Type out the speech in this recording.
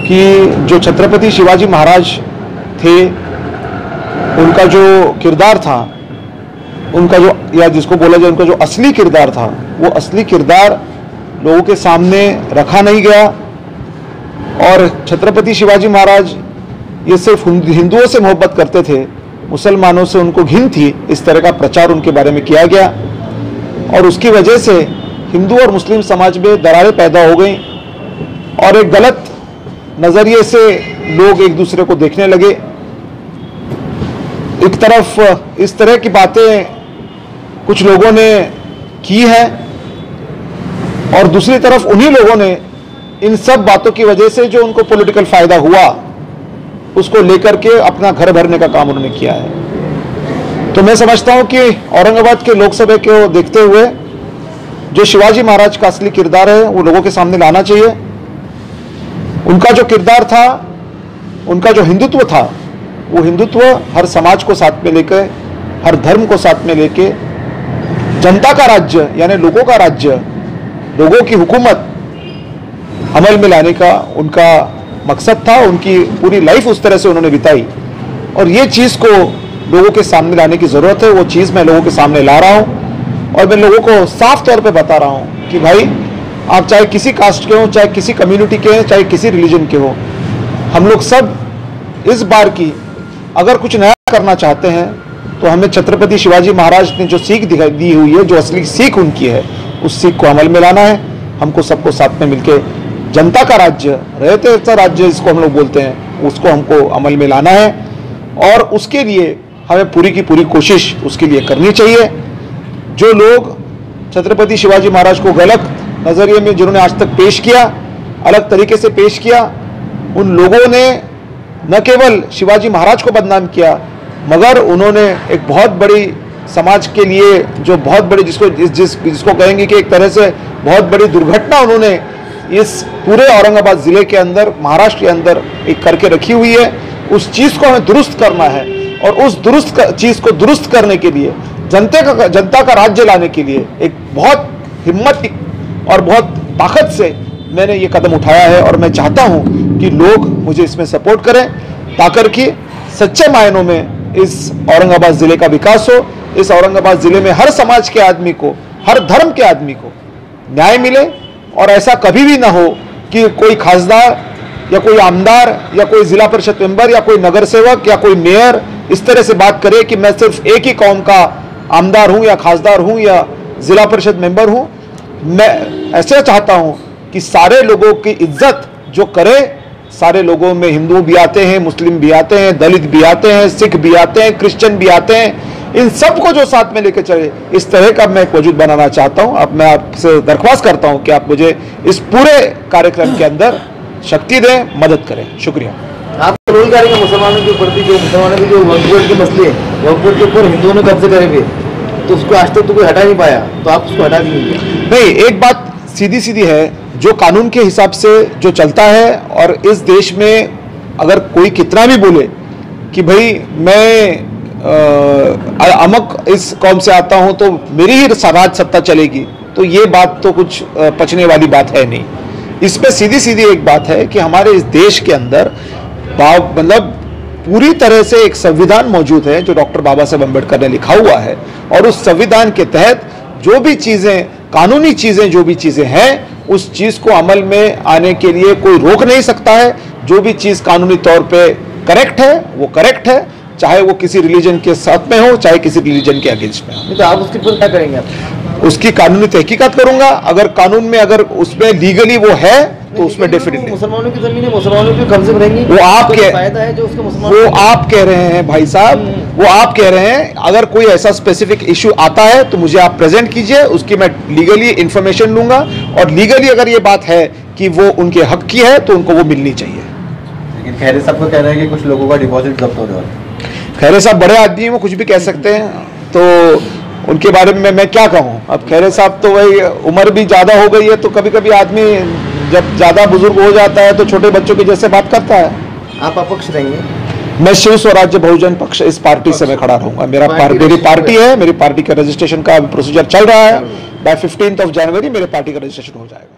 कि जो छत्रपति शिवाजी महाराज थे, उनका जो किरदार था, उनका जो, या जिसको बोला जाए उनका जो असली किरदार था, वो असली किरदार लोगों के सामने रखा नहीं गया। और छत्रपति शिवाजी महाराज ये सिर्फ हिंदुओं से मोहब्बत करते थे, मुसलमानों से उनको घिन थी, इस तरह का प्रचार उनके बारे में किया गया और उसकी वजह से हिंदू और मुस्लिम समाज में दरारें पैदा हो गई और एक गलत नज़रिए से लोग एक दूसरे को देखने लगे। एक तरफ इस तरह की बातें कुछ लोगों ने की है और दूसरी तरफ उन्हीं लोगों ने इन सब बातों की वजह से जो उनको पॉलिटिकल फायदा हुआ उसको लेकर के अपना घर भरने का काम उन्होंने किया है। तो मैं समझता हूं कि औरंगाबाद के लोकसभा को देखते हुए जो शिवाजी महाराज का असली किरदार है वो लोगों के सामने लाना चाहिए। उनका जो किरदार था, उनका जो हिंदुत्व था, वो हिंदुत्व हर समाज को साथ में लेकर, हर धर्म को साथ में लेके जनता का राज्य यानी लोगों का राज्य, लोगों की हुकूमत अमल में लाने का उनका मकसद था। उनकी पूरी लाइफ उस तरह से उन्होंने बिताई और ये चीज़ को लोगों के सामने लाने की ज़रूरत है। वो चीज़ मैं लोगों के सामने ला रहा हूँ और मैं लोगों को साफ तौर पे बता रहा हूँ कि भाई, आप चाहे किसी कास्ट के हो, चाहे किसी कम्युनिटी के हो, चाहे किसी रिलीजन के हो, हम लोग सब इस बार की अगर कुछ नया करना चाहते हैं तो हमें छत्रपति शिवाजी महाराज ने जो सीख दी हुई है, जो असली सीख उनकी है, उस सीख को अमल में लाना है। हमको सबको साथ में मिलकर जनता का राज्य, रहते राज्य जिसको हम लोग बोलते हैं, उसको हमको अमल में लाना है और उसके लिए हमें पूरी की पूरी कोशिश उसके लिए करनी चाहिए। जो लोग छत्रपति शिवाजी महाराज को गलत नज़रिए में जिन्होंने आज तक पेश किया, अलग तरीके से पेश किया, उन लोगों ने न केवल शिवाजी महाराज को बदनाम किया मगर उन्होंने एक बहुत बड़ी समाज के लिए जो बहुत बड़ी जिसको कहेंगे कि एक तरह से बहुत बड़ी दुर्घटना उन्होंने इस पूरे औरंगाबाद ज़िले के अंदर, महाराष्ट्र के अंदर एक करके रखी हुई है। उस चीज़ को हमें दुरुस्त करना है और उस चीज़ को दुरुस्त करने के लिए जनता का राज्य लाने के लिए एक बहुत हिम्मत और बहुत ताकत से मैंने ये कदम उठाया है और मैं चाहता हूँ कि लोग मुझे इसमें सपोर्ट करें ताकि सच्चे मायनों में इस औरंगाबाद ज़िले का विकास हो। इस औरंगाबाद ज़िले में हर समाज के आदमी को, हर धर्म के आदमी को न्याय मिले और ऐसा कभी भी ना हो कि कोई खासदार या कोई आमदार या कोई जिला परिषद मेंबर या कोई नगर सेवक या कोई मेयर इस तरह से बात करे कि मैं सिर्फ एक ही कौम का आमदार हूं या खासदार हूं या जिला परिषद मेंबर हूं। मैं ऐसे चाहता हूं कि सारे लोगों की इज्जत जो करे, सारे लोगों में हिंदू भी आते हैं, मुस्लिम भी आते हैं, दलित भी आते हैं, सिख भी आते हैं, क्रिश्चियन भी आते हैं, इन सबको जो साथ में लेकर चले, इस तरह का मैं एक वजूद बनाना चाहता हूं। अब मैं आपसे दरख्वास्त करता हूं कि आप मुझे इस पूरे कार्यक्रम के अंदर शक्ति दें, मदद करें। शुक्रिया। आप रोल करेंगे मुसलमानों के प्रति, जो मुसलमानों के जो वक्फ बोर्ड के मसले, वक्फ बोर्ड के ऊपर हिंदुओं ने कब्जे करेंगे तो उसको आज तक तो कोई हटा नहीं पाया, तो आप उसको हटा देंगे? नहीं, एक बात सीधी सीधी है, जो कानून के हिसाब से जो चलता है और इस देश में अगर कोई कितना भी बोले कि भाई मैं अमक इस कौम से आता हूं तो मेरी ही राज सत्ता चलेगी, तो ये बात तो कुछ पचने वाली बात है नहीं। इस पे सीधी सीधी एक बात है कि हमारे इस देश के अंदर मतलब पूरी तरह से एक संविधान मौजूद है जो डॉक्टर बाबा साहब अम्बेडकर ने लिखा हुआ है और उस संविधान के तहत जो भी चीज़ें, कानूनी चीज़ें जो भी चीज़ें हैं, उस चीज़ को अमल में आने के लिए कोई रोक नहीं सकता है। जो भी चीज़ कानूनी तौर पे करेक्ट है वो करेक्ट है, चाहे वो किसी रिलीजन के साथ में हो, चाहे किसी रिलीजन के अगेंस्ट में हो। तो आप उसके ऊपर क्या करेंगे? उसकी कानूनी तहकीकात करूंगा। अगर कानून में अगर उसमें लीगली वो है तो उसमें डेफिनेटली मुसलमानों की जमीन है, मुसलमानों के कब्जे में रहेंगी, वो आप फायदा है जो उसके वो आप कह रहे हैं भाई साहब, वो आप कह रहे हैं। अगर कोई ऐसा स्पेसिफिक इश्यू आता है तो मुझे आप प्रेजेंट कीजिए, उसकी मैं लीगली इंफॉर्मेशन लूंगा और लीगली अगर ये बात है कि वो उनके हक की है तो उनको वो मिलनी चाहिए। लेकिन खैरे साहब को कह रहे हैं कि कुछ लोगों का डिपॉजिट जब्त हो रहा है। खैरे साहब बड़े आदमी हैं, वो कुछ भी कह सकते हैं, तो उनके बारे में मैं क्या कहूँ। अब खैरे साहब तो वही उम्र भी ज़्यादा हो गई है, तो कभी कभी आदमी जब ज़्यादा बुजुर्ग हो जाता है तो छोटे बच्चों की जैसे बात करता है। आप अपक्ष रहेंगे? मैं शिव स्वराज्य बहुजन पक्ष, इस पार्टी से मैं खड़ा रहूंगा। मेरी पार्टी है, मेरी पार्टी का रजिस्ट्रेशन का प्रोसीजर चल रहा है। बाय 15 जनवरी मेरे पार्टी का रजिस्ट्रेशन हो जाएगा।